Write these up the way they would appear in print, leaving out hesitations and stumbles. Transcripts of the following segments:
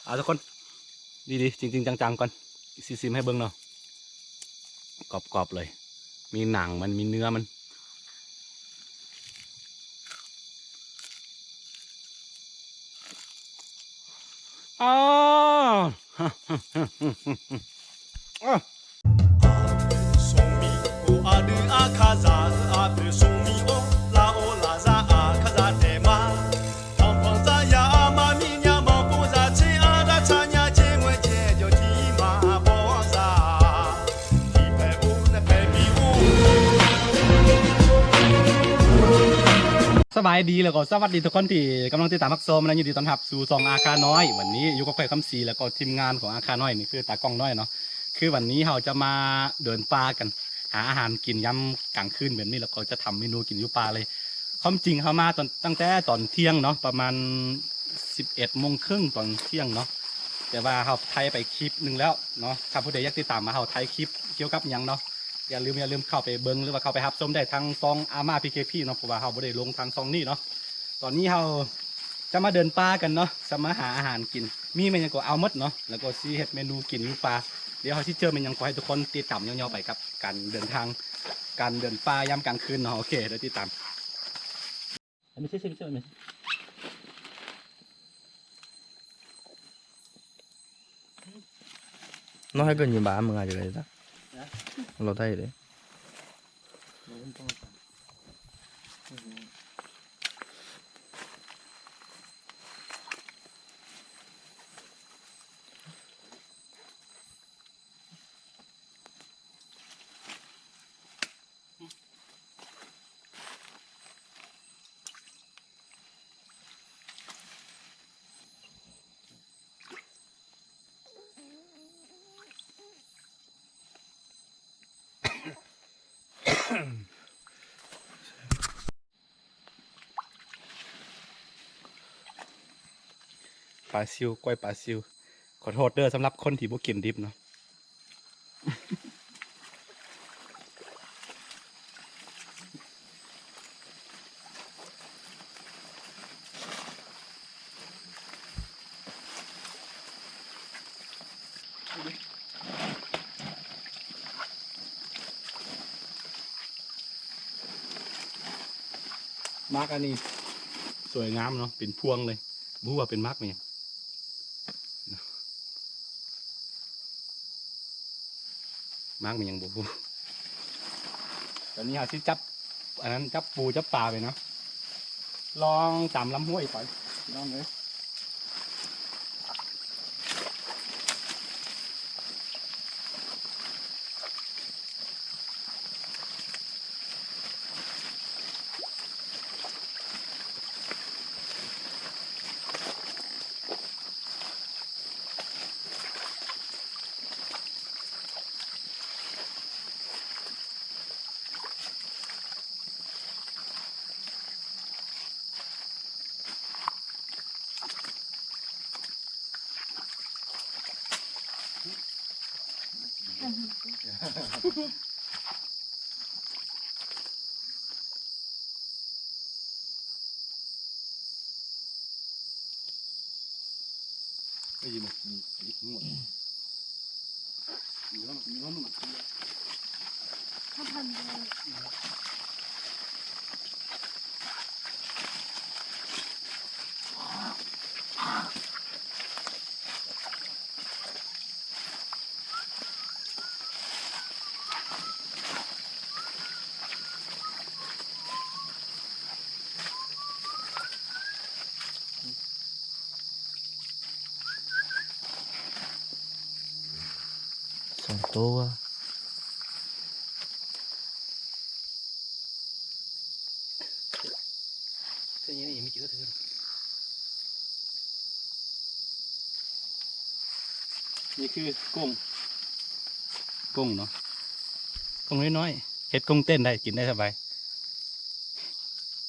เอาทุกคนดีๆจริงๆจังๆก่อนซิมให้เบิ้งเนาะกรอบๆเลยมีหนังมันมีเนื้อมันอ๋อ สบายดีแล้วก็สวัสดีทุกคนที่กำลังติดตามพักโซมนะยินดีต้อนรับสู่ซองอาคาน้อยวันนี้อยู่กับใครคำศรีแล้วก็ทีมงานของอาคาน้อยนี่คือตากล้องน้อยเนาะคือวันนี้เราจะมาเดินป่ากันหาอาหารกินย่ำกลางคืนแบบนี้แล้วก็จะทำเมนูกินอยู่ป่าเลยความจริงเขามาตั้งแต่ตอนเที่ยงเนาะประมาณ11 โมงครึ่งตอนเที่ยงเนาะแต่ว่าเขาไทยไปคลิปหนึ่งแล้วเนาะถ้าผู้ใดอยากติดตามมาเขาไทยคลิปเกี่ยวกับยังเนาะอย่าลืมเข้าไปเบิ้งหรือว่าเข้าไปรับชมได้ทางซองอาม่าพีเคพีเนาะเพราะว่าเขาไม่ได้ลงทางซองนี่เนาะตอนนี้เราจะมาเดินป่ากันเนาะจะมาหาอาหารกินมีมันยังก็เอาหมดเนาะแล้วก็ซีเห็ดเมนูกินอยู่ป่าเดี๋ยวเขาที่เจอมันยังขอให้ทุกคนติดตามย่อๆไปกับการเดินทางการเดินป่ายามกลางคืนเนาะโอเคเดี๋ยวติดตามไม่ใช่ไม่ nó hay gần như bà mà ngày đấy đó lo tay đấyปลาซิวกล้วยปลาซิวขอโทษเด้อสำหรับคนที่บ่กินดิบเนาะมาร์กอันนี้สวยงามเนาะเป็นพวงเลยบูว่าเป็นมาร์กเนี่ยมาร์กมันยังบูตอนนี้เราที่จับอันนั้นจับปูจับปลาไปเนาะลองตามลำห้วยไปลองเลยไอ้ยี่หมดมีหมดมีแล้วหมดถ้าพันเลยsòng tô เท่านี้ยังไม่เจอเธอนี่คือกุ้งเนาะกุ้งน้อยๆเห็ดกุ้งเต้นได้กินได้สบาย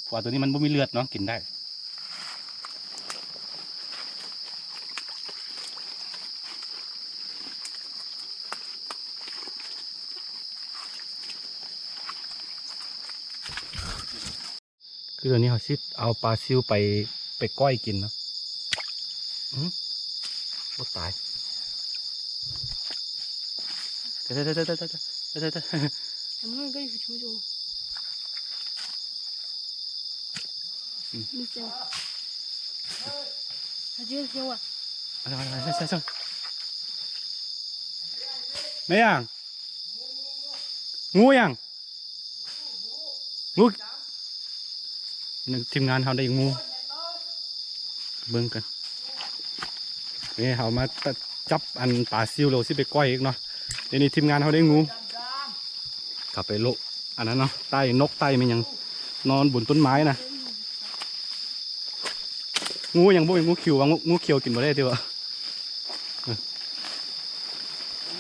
เพราะตัวนี้มันไม่มีเลือดเนาะกินได้คือตอนนี้เขาซิเอาปลาซิวไปก้อยกินเนาะ โอ้ตายเดี๋ยว 咱们可以去求救。你行，他接着接我。ใช่ไม่ยังงูยังงูนึกทีมงานเขาได้งูเบิ่งกันนี่เขามาจับอันปลาซิวเราสิไปก้อยอีกเนาะเดี๋ยวนี้ทีมงานเขาได้งูกลับไปโลอันนั้นเนาะใต้นกใต้มันยังนอนบนต้นไม้นะงูยังบ่เป็นงูเขียวว่างูเขียวกินบ่ได้ที่วะ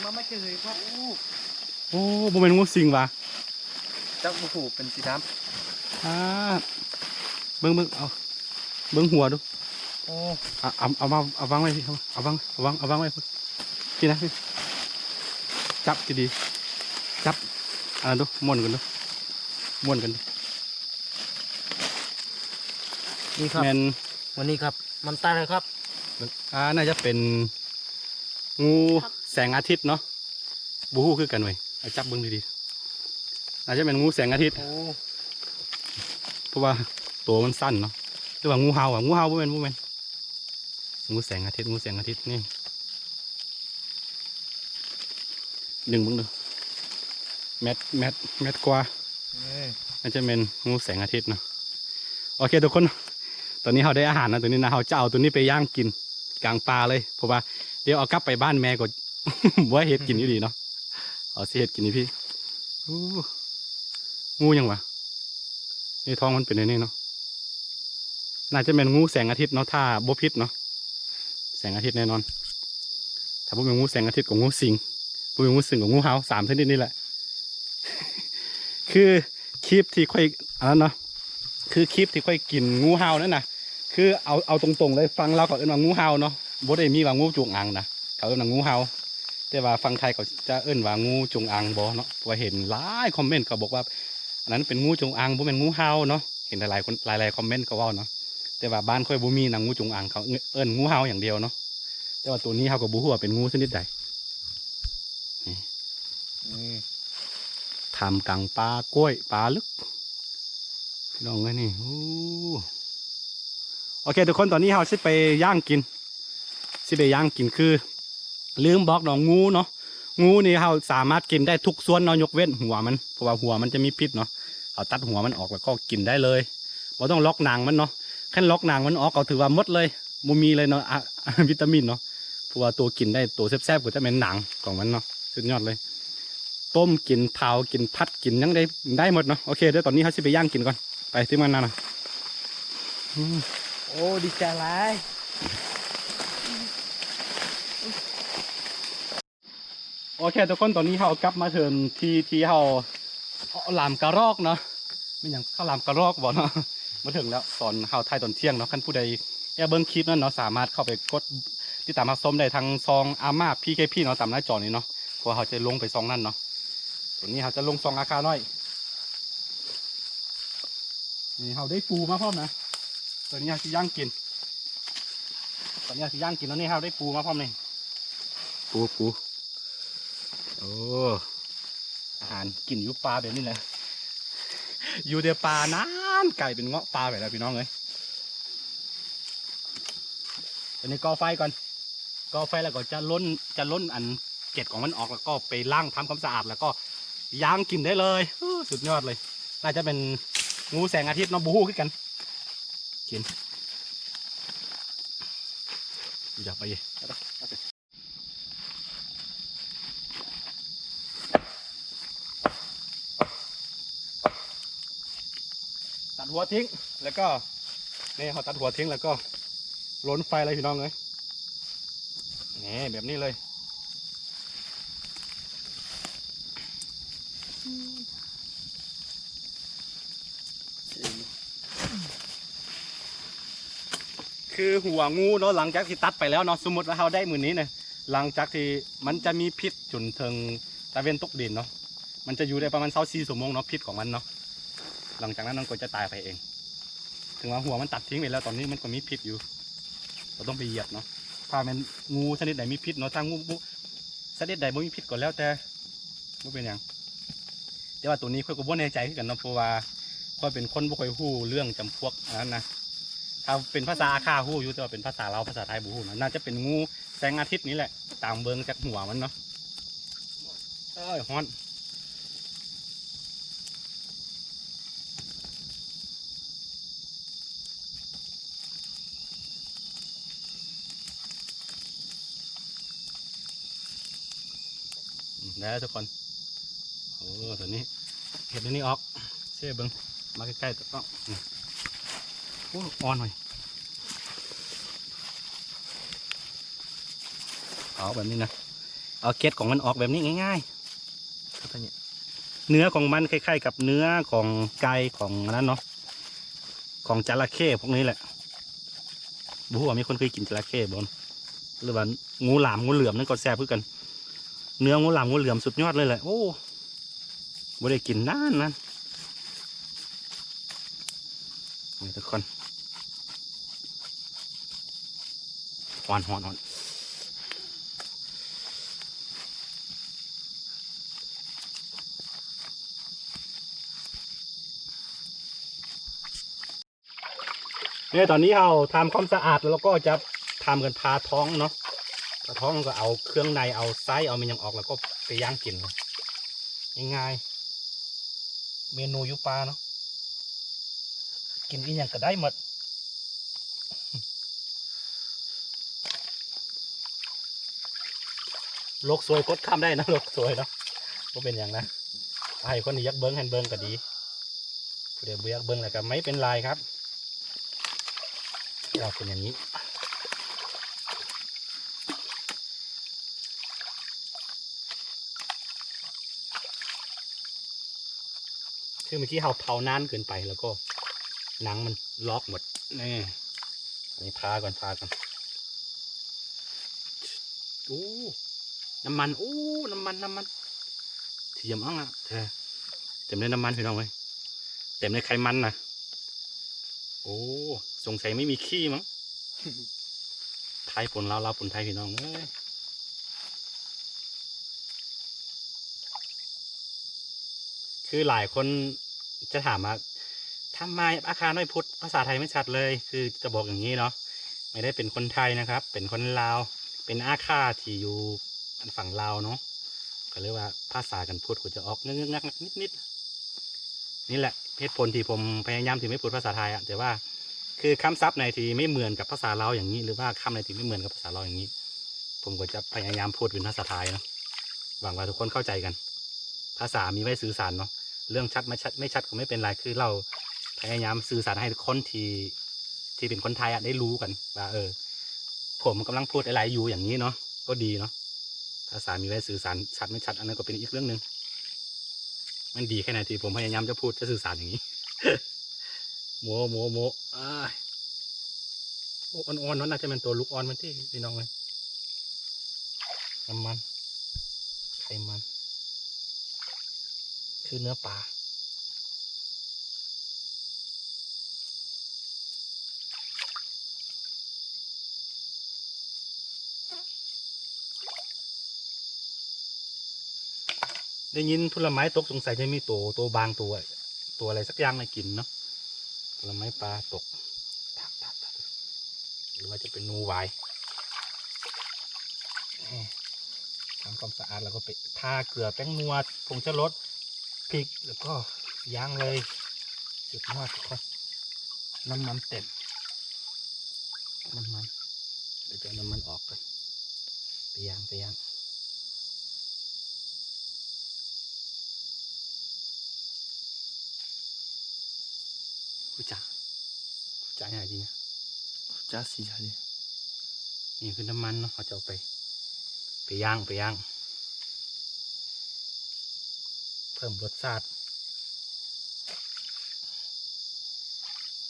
มันไม่เคยเลยครับ โอ้บ่เป็นงูสิงว่ะ จักบุหูเป็นสีด อ่าเบิ่งเอาเบิ่งหัวดู ำโอ้ เอามาเอาวางไว้พี่เอาวางไว้พี่นะพี่จับดีๆจับดูม้วนกันดูม้วนกันดู นี่ครับ แมน วันนี้ครับมันตายเลยครับ น่าจะเป็นงูแสงอาทิตย์เนาะบูฮู้คือกันเว้ยเอาจับเบิ่งดีๆน่าจะเป็นงูแสงอาทิตย์ โอ้ เพราะว่าตัวมันสั้นเนาะหรือว่างูเห่างูเห่าบ่แม่นงูแสงอาทิตย์นี่ดึงเบิ่งดูแมตรกว่าน่าจะเป็นงูแสงอาทิตย์เนาะโอเคทุกคนตอนนี้เราได้อาหารนะตัวนี้นะเราจะเอาตัวนี้ไปย่างกินกลางป่าเลยเพราะว่าเดี๋ยวเอากลับไปบ้านแม่ก็ ว่าเห็ดกินอยู่ดีเนาะเอาสิเห็ดกินนี่พี่งูยังวะนี่ท้องมันเป็นอย่างนี้เนาะน่าจะเป็นงูแสงอาทิตย์เนาะถ้าโบพิษเนาะแสงอาทิตย์แน่นอนถ้าโบเป็นงูแสงอาทิตย์กับงูสิงโบเป็นงูสิงกับงูเห่า3 ชนิดนี่แหละ คือคลิปที่ค่อยอันนั้นเนาะคือคลิปที่ค่อยกินงูเห่านั่นนะคือเอาตรงๆเลยฟังเราก็เอิ้นว่างูเห่าเนาะโบได้มีว่างูจงอางนะเขาเอิ้นว่างูเห่าแต่ว่าฟังไทยเขาจะเอิ้นว่างูจงอางบ่เนาะเพราะว่าเห็นหลายคอมเมนต์เขาบอกว่าอันนั้นเป็นงูจงอางบ่เป็นงูเห่าเนาะเห็นหลายคนหลายคอมเมนต์เขาว่าเนาะแต่ว่าบ้านค่อยบ่มีนางงูจงอางเขาเอิ้นงูเห่าอย่างเดียวเนาะแต่ว่าตัวนี้เขาก็บ่ฮู้ว่าเป็นงูชนิดใดทำกลางป่ากล้วยป่าลึกพี่น้องเลยนี่โอเคทุกคนตอนนี้เราสิไปย่างกินคือลืมบอกน้องงูเนาะงูนี่เราสามารถกินได้ทุกส่วนเนาะยกเว้นหัวมันเพราะว่าหัวมันจะมีพิษเนาะเอาตัดหัวมันออกแล้วก็กินได้เลยเราต้องล็อกหนังมันเนาะแค่ล็อกหนังมันออกก็ถือว่าหมดเลยบ่มีเลยเนาะวิตามินเนาะเพราะว่าตัวกินได้ตัวแซ่บๆก็จะเป็นหนังของมันเนาะสุดยอดเลยต้มกินเผากินพัดกินยังได้หมดเนาะโอเคเดี๋ยวตอนนี้เขาสิไปย่างกินก่อนไปที่มันนั่นนะ โอ้ดีใจไร โอเคทุกคนตอนนี้เรากลับมาถึงที่เราลามกระรอกเนาะไม่อย่างข้าวลามกระรอกบ่เนาะมาถึงแล้วตอนเราถ่ายตอนเที่ยงเนาะคันผู้ใดอยากเบิ่งคลิปนั้นเนาะสามารถเข้าไปกดติดตามรับชมได้ทางซองอาม่าพี่เนาะตามหน้าจอนี้เนาะเพราะเขาจะลงไปซองนั่นเนาะตัวนี้เขาจะลงซองอาคาน้อยนี่เขาได้ปูมาพร้อมนะตัวนี้เขาจะย่างกินแล้วนี่เขาได้ปูมาพร้อมนี่ปูโอ้อาหารกินอยู่ปลาแบบนี้แหละอยู่เดียวปลานานไก่เป็นเงาะปลาแบบแล้วพี่น้องเลยตอนนี้ก่อไฟก่อนก่อไฟแล้วก็จะล้นอันเกล็ดของมันออกแล้วก็ไปล้างทำความสะอาดแล้วก็ย่างกินได้เลยสุดยอดเลยน่าจะเป็นงูแสงอาทิตย์เนาะบูฮู้ขึ้นกันกินอย่าไปเลยตัดหัวทิ้งแล้วก็นี่เขาตัดหัวทิ้งแล้วก็ล้นไฟเลยพี่น้องเลยนี่แบบนี้เลยคือหัวงูเนาะหลังจากที่ตัดไปแล้วเนาะสมมติว่าเราได้มือนี้เนี่ยหลังจากที่มันจะมีพิษจนถึงตะเวนตกดินเนาะมันจะอยู่ได้ประมาณ24 ชั่วโมงเนาะพิษของมันเนาะหลังจากนั้นมันก็จะตายไปเองถึงว่าหัวมันตัดทิ้งไปแล้วตอนนี้มันก็มีพิษอยู่เราต้องไปเหยียบเนาะ ถ้ามันงูชนิดไหนมีพิษเนาะถ้างูชนิดใดไม่มีพิษก็แล้วแต่ไม่เป็นอย่างแต่ว่าตัวนี้ค่อยก็บ่แน่ใจคือกันเนาะเพราะว่าค่อยเป็นคนบ่ค่อยฮู้เรื่องจำพวกอันนั้นนะถ้าเป็นภาษาอาค่าฮู้อยู่แต่ว่าเป็นภาษาลาวภาษาไทยบ่ฮู้นะน่าจะเป็นงูแสงอาทิตย์นี่แหละตามเบิ่งจากหัวมันเนาะเอ้ยฮ้อนได้แล้วทุกคนโอ้ตัวนี้เห็ดตัวนี้ออกเชื่อเบิ้งมาใกล้ๆต้องโอ้อ่อนหน่อยเอาแบบนี้นะเอาเกล็ดของมันออกแบบนี้ง่ายๆครับเนี่ยเนื้อของมันคล้ายๆกับเนื้อของไก่ของนั้นเนาะของจระเข้พวกนี้แหละบุหัวมีคนเคยกินจระเข้บนหรือว่างูหลามงูเหลือมนั่นก็แซ่บเพื่อกันเนื้องูหลามงูเหลือมสุดยอดเลยแหละโอ้บ่ได้กินนานนี่ทุกคนหอนเนี่ยตอนนี้เราทำความสะอาดแล้วก็จะทำกันพาท้องเนาะพาท้องก็เอาเครื่องในเอาไส้เอามันยังออกแล้วก็ไปย่างกินเลยง่ายๆเมนูยุปลาเนาะกินอีกอย่างก็ได้หมดโลกสวยกดข้ามได้นะโลกสวยเนาะก็เป็นอย่างนะไอ้คนนี้ยักเบิ้งให้เบิ้งก็ดีเดี๋ยวยักเบิ้งอะไรก็ไม่เป็นไรครับเราเป็นอย่างนี้คือเมื่อกี้เราเผานานเกินไปแล้วก็หนังมันล็อกหมดนี่อันนี้พาก่อนโอ้น้ำมันโอ้น้ำมันเทียมอ่ะเธอเต็มเลยน้ำมันพี่น้องเลยเต็มเลยไขมันนะโอ้สงสัยไม่มีขี้มั้งไทยปนเราปนไทยพี่น้องเอ้ยคือหลายคนจะถามว่าทำไมอาคารน้อยพุทธภาษาไทยไม่ชัดเลยคือจะบอกอย่างนี้เนาะไม่ได้เป็นคนไทยนะครับเป็นคนลาวเป็นอาคาที่อยู่ฝั่งลาวเนาะก็เรียกว่าภาษากันพูดกูจะออกเงื้องักนิดนี่แหละเหตุผลที่ผมพยายามที่ไม่พูดภาษาไทยอะแต่ว่าคือคำศัพท์ในที่ไม่เหมือนกับภาษาลาวอย่างนี้หรือว่าคำในที่ไม่เหมือนกับภาษาลาวอย่างนี้ผมก็จะพยายามพูดเป็นภาษาไทยเนาะหวังว่าทุกคนเข้าใจกัน ภาษามีไว้สื่อสารเนาะเรื่องชัดไม่ชัดก็ไม่เป็นไรคือเราพยายามสื่อสารให้คนที่เป็นคนไทยอะได้รู้กันว่าผมกำลังพูดอะไรอยู่อย่างนี้เนาะก็ดีเนาะภาษามีไว้สื่อสารชัดไม่ชัดอันนั้นก็เป็นอีกเรื่องหนึ่งมันดีแค่ไหนที่ผมพยายามจะพูดจะสื่อสารอย่างนี้ โมโอ้อ่อนๆนั่นน่าจะเป็นตัวลูกอ่อนมันที่พี่น้องเลยน้ำมันไขมันคือเนื้อปลาได้ยินผลไม้ตกสงสัยจะมีตัวบางตัวอะไรสักอย่างในกินเนาะผลไม้ปลาตกหรือว่าจะเป็นนูไวทำความสะอาดแล้วก็ไปทาเกลือแป้งนัวผงชูรสพริกแล้วก็ย่างเลยสุดยอดทุกคนน้ำมันเต็มน้ำมันเดี๋ยวจะน้ำมันออกกันไปย่างกูจ่าอย่างไรดีเนี่ย จ้าสีจ้าดิ นี่คือน้ำมันเนาะเขาจะเอาไปย่างเพิ่มรสชาติ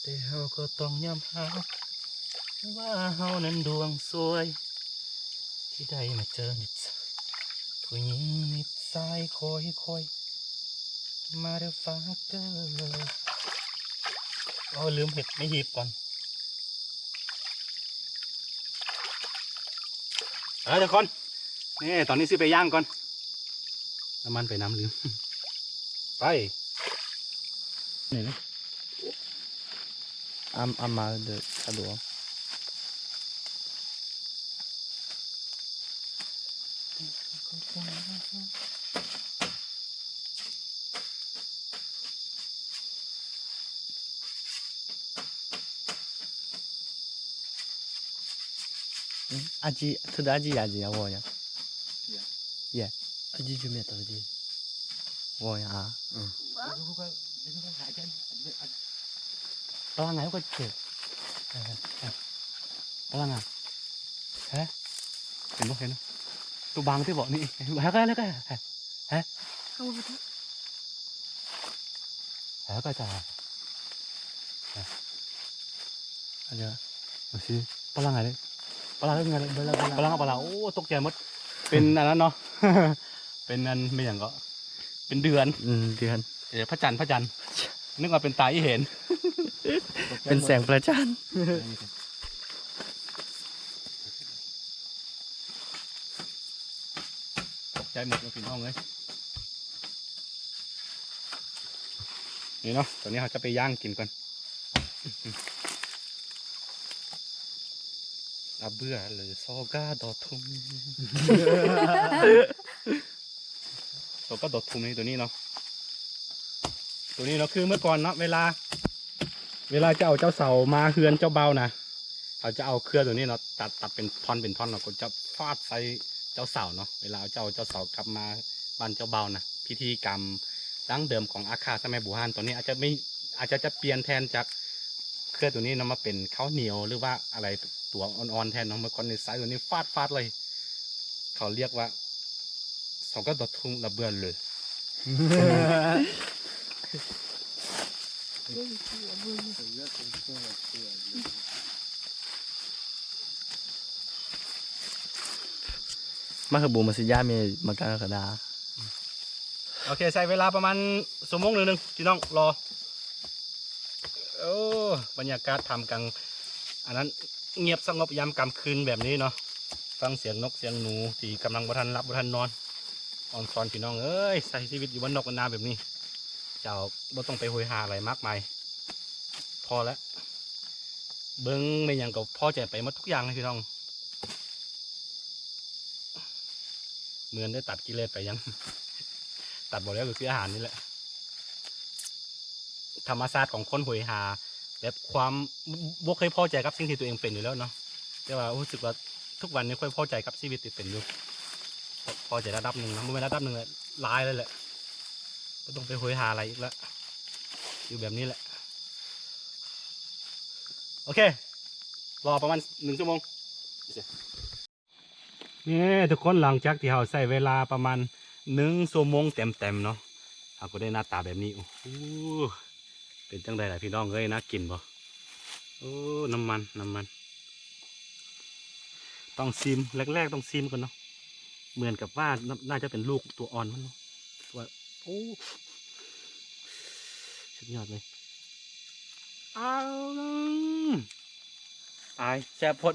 แต่เราก็ต้องย้ำหาว่าเฮานั้นดวงสวยที่ได้มาเจอนิดผู้หญิงนิดสายคอยมาเดี๋ยวฟ้าเกิดลืมเห็ดไม่หีบก่อน ทุกคนนี่ตอนนี้ซื้อไปย่างก่อนน้ำมันไปน้ำลืม ไปนี่นะ Amma de cadeau. Aji, tu da aji ya wo ya. Yeah. Aji cuma tahu aji. Wo ya. Pelangai kok kecil. Pelangai. Heh. Kena. Tu bang tu bawa ni. Hah kan? Kamu betul. Hah kan cah. Aja. Masih pelangai deh. Pelangai enggak ada. Pelangai pelangai. Oh, ตกใจหมด เป็นอันนั้นเนาะ เป็นอันไม่อย่างก็ เป็นเดือน Dian. พระจันทร์ นึกว่าเป็นตาอีเห็น เป็นแสงประจันทร์ ตกใจหมดเลยพี่น้องเลยนี่เนาะตอนนี้เราจะไปย่างกินก่อนอาเบื่อเลยโซกาดอทุม โซกาดอทุมนี่ตัวนี้เนาะคือเมื่อก่อนเนาะเวลาจะเอาเจ้าเสามาเฮือนเจ้าเบานะเขาจะเอาเครือตัวนี้เนาะตัดเป็นท่อนเราก็จะฟาดใส่เจ้าเสาเนาะเวลาเอาเจ้าเสากลับมาบ้านเจ้าเบานะพิธีกรรมดั้งเดิมของอาคาสมัยโบราณตัวนี้อาจจะเปลี่ยนแทนจากเครือตัวนี้เนาะมาเป็นข้าวเหนียวหรือว่าอะไรตัวอ่อนๆแทนเนาะเมื่อก่อนในสายตัวนี้ฟาดเลย เขาเรียกว่าสองก็ดอทุ่งระเบือเลย มาคือบูมาสิยามีมากากระดา โอเคใช้เวลาประมาณชั่วโมงหนึ่งพี่น้องรอโอ้บรรยากาศทำกลางอันนั้นเงียบสงบยามกลางคืนแบบนี้เนาะฟังเสียงนกเสียงหนูที่กำลังบ่ทันรับบ่ทันนอนอ่อนซอนพี่น้องเอ้ยใส่ชีวิตอยู่บนนกบนนาแบบนี้เจ้าบ่ต้องไปโหยหาอะไรมากมายพอแล้วเบิ้งไม่อย่างกับพ่อใจไปหมดทุกอย่างเลยพี่น้องเหมือนได้ตัดกิเลสไปยัง ตัดหมดแล้วก็คืออาหารนี่แหละธรรมชาติของคนโหยหาแบบความบ่เคยพอใจกับสิ่งที่ตัวเองเป็นอยู่แล้วเนาะแต่ว่ารู้สึกว่าทุกวันนี้ค่อยพอใจกับชีวิตที่เป็นอยู่พอใจระดับหนึ่งนะเมื่อระดับหนึ่งลายเลยแหละไม่ต้องไปโหยหาอะไรอีกแล้วอยู่แบบนี้แหละโอเครอประมาณ1 ชั่วโมงนี่ทุกคนหลังจากที่เราใช้เวลาประมาณ1 ชั่วโมงเต็มๆเนาะเราก็ได้หน้าตาแบบนี้โอ้โหเป็นจังไดล่ะพี่น้องเอ้ยน่ากินบ่โอ้น้ำมันต้องซิมแรกๆต้องซิมก่อนเนาะเหมือนกับว่าน่าจะเป็นลูกตัวอ่อนมันเนาะว่าโอ้สุดยอดเลยอ้าวตายแซ่บพด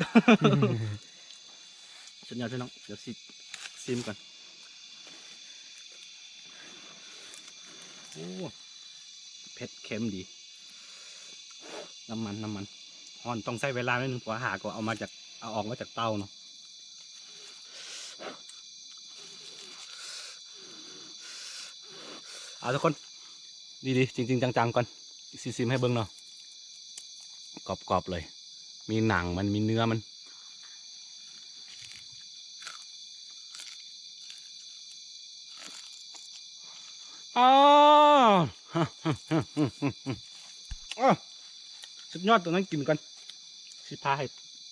สุดยอดพี่น้องเดี๋ยวซิมก่อนโอ้เผ็ดเค็มดีน้ำมันฮ้อนต้องใช้เวลาหน่อยนึงกว่าหาก็เอาออกมาจากเตาเนาะเอาทุกคนดีๆจริงๆจังๆก่อนซิมให้เบิ้งเนาะกรอบๆเลยมีหนังมันมีเนื้อมันอ๋อ สุดยอดตัวนั้นกินกันสิพาให้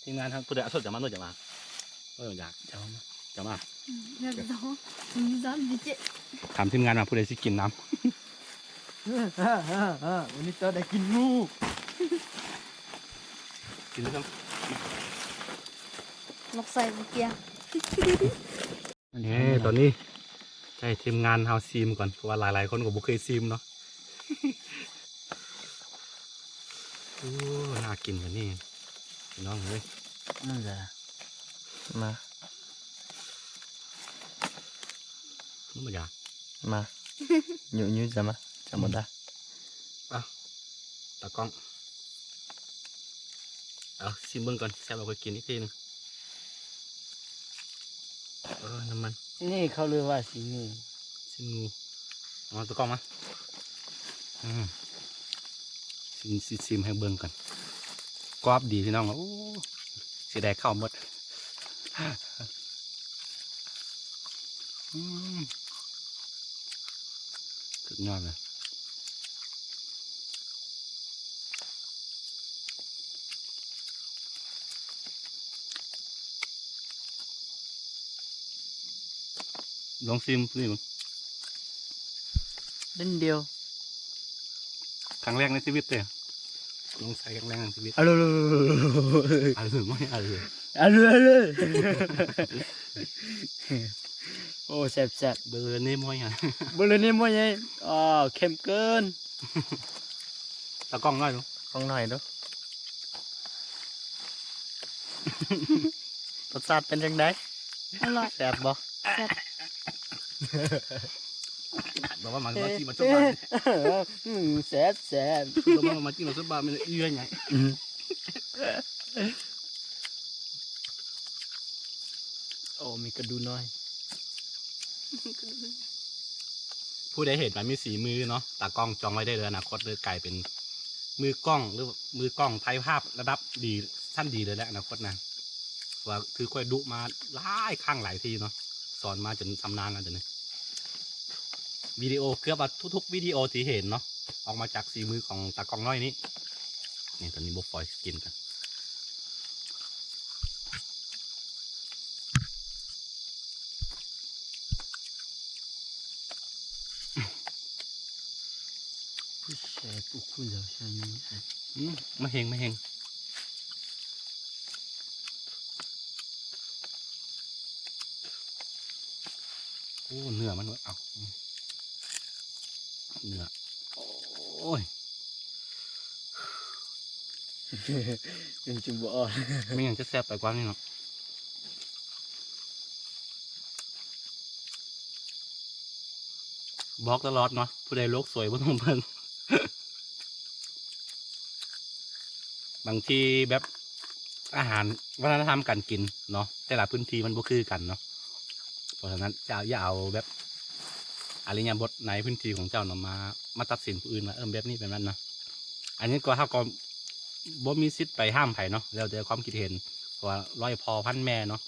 ทีมงานทั้งผู้ใดเอาสดจะมาโน่นจะมาอยากจะมา 那知道，你咋理解？ ถามทีมงานมาผู้ใดสิกินน้ วันนี้เราได้กินงู ำกินแล้วครับ 落塞不见。 นี่ตอนนี้ให้ทีมงานเฮาซีมก่อนเพราะว่าหลายๆคนก็บ่เคยซีมเนาะ โอ้น่ากินกันนี่พี่น้องเฮ้ย นั่นแหละ มา มันบ่อยาก มาอยู่จะมาจะหมดละ ตากล้องเอาชิมเบิ่งก่อนแซ่บเอาไปกินอีกทีหนึงน้ำมัน นี่เขาเรียกว่าสีงู ชิมงูเอาตากล้องมาชิมให้เบิ่งก่อนกรอบดีพี่น้องโอ้เสียดายข้าวหมดสุดยอดเลยลองชิมนี่มั้ง เล่นเดียว ครั้งแรกในชีวิตเลยลองใส่ครั้งแรกในชีวิต อะเลย อะไรถึงไม่อะไร อะเลยโอ้แซ่บ เบอร์นี่มวยฮะ บริเวณนี้มันยังอ๋อเข้มเกิน ตากล้องน้อยลูก ของหน่อยดูรสชาติเป็นยังไง อร่อย แซ่บบ่ แซ่บ บอกว่ามาที่มาสบาย แซ่บ บอกว่ามาที่มาสบายมันเอื้อไง โอ้มีกระดูน้อย ผู้ใดเห็นมันมีสีมือเนาะตากล้องจองไว้ได้เลยอนาคตเลยกลายเป็นมือกล้องหรือมือกล้องถ่ายภาพระดับดีสั้นดีเลยแหละอนาคตนะว่าคือค่อยดุมาหลายครั้งหลายทีเนาะสอนมาจนชำนาญแล้วจนนี้วิดีโอเกือบว่าทุกๆวิดีโอที่เห็นเนาะออกมาจากสีมือของตากล้องน้อยนี้นี่ตอนนี้โบฟอยกินกัน ผู้ชายผู้คุณเหล่าชายนี้ ไม่เฮงไม่เฮงโอ้เนื้อมันเว้ยเอาเนื้อโอ้ย ยังจุบ่อ่อน ไม่งั้นจะแซ่บไปกว่านี้เนาะบอกตลอดเนาะผู้ใดโลกสวยบ่ต้องเบิ่ง บางทีแบบอาหารวัฒนธรรมการกินเนาะแต่ละพื้นที่มันบ่คือกันเนาะเพราะฉะนั้นจะอย่าเอาแบบอริยบทในพื้นที่ของเจ้าเนาะมาตัดสินผู้อื่นว่าแบบนี้เป็นนั้นนะอันนี้ก็เท่ากับบ่มีสิทธิ์ไปห้ามไผเนาะแล้วแต่ความคิดเห็นเพราะว่าร้อยพอพันแม่เนาะ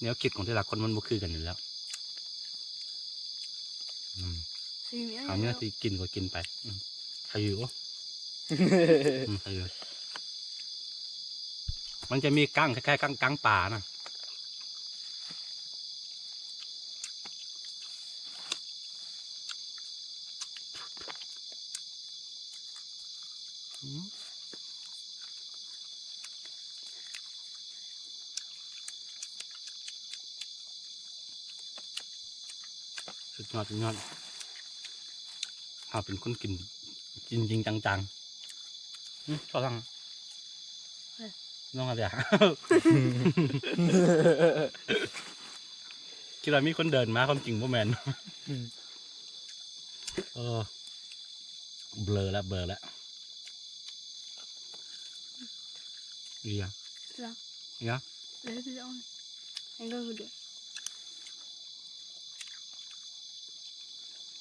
แนวคิดของแต่ละคนมันบ่คือกันอยู่แล้วสีเนี้ย เอาเนื้อที่กินก็กินไปใครอยู่ใครอยู่มันจะมีกั้งคล้ายๆกั้งป่านะสุดยอดสุดยอดเอาเป็นคนกินจริงจังชอบทั้งน้องอะไรอ่ะ คิดว่ามีคนเดินมาความจริงบ่แมนเบลอแล้วเบลอแล้วอีกอ่ะ จ้ะ อีกอ่ะ เลยพี่จ้องยังก็คือเด็ก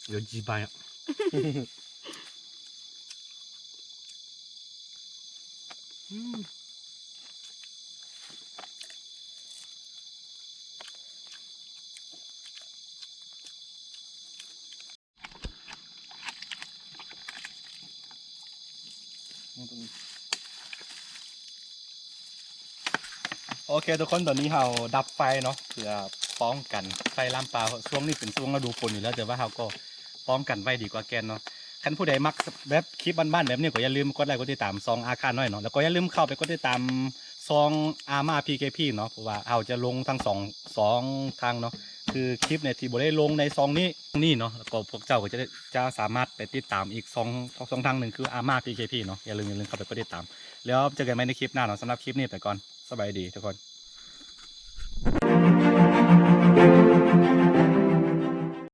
เดี๋ยวจีไปอ่ะโอเคทุกคนตอนนี้เราดับไฟเนาะเพื่อป้องกันไฟลามปลาช่วงนี้เป็นช่วงฤดูฝนอยู่แล้วแต่ว่าเราก็ป้องกันไว้ดีกว่าแกนเนาะคันผู้ใดมักแบบคลิปบ้านๆแบบนี้ก็อย่าลืมกดไลค์กดติดตามซองอาคารน้อยเนาะแล้วก็อย่าลืมเข้าไปกดติดตามซองอาม่า PKP เนาะเพราะว่าเราจะลงทั้งสองทางเนาะคือคลิปเนี่ยที่บ่ได้ลงในซองนี้เนาะแล้วก็พวกเจ้าก็จะสามารถไปติดตามอีกสองทางหนึ่งคืออาม่า PKP เนาะอย่าลืมเข้าไปกดติดตามแล้วเจอกันใหม่ในคลิปหน้าเนาะสำหรับคลิปนี้ไปก่อนสบายดีทุกคน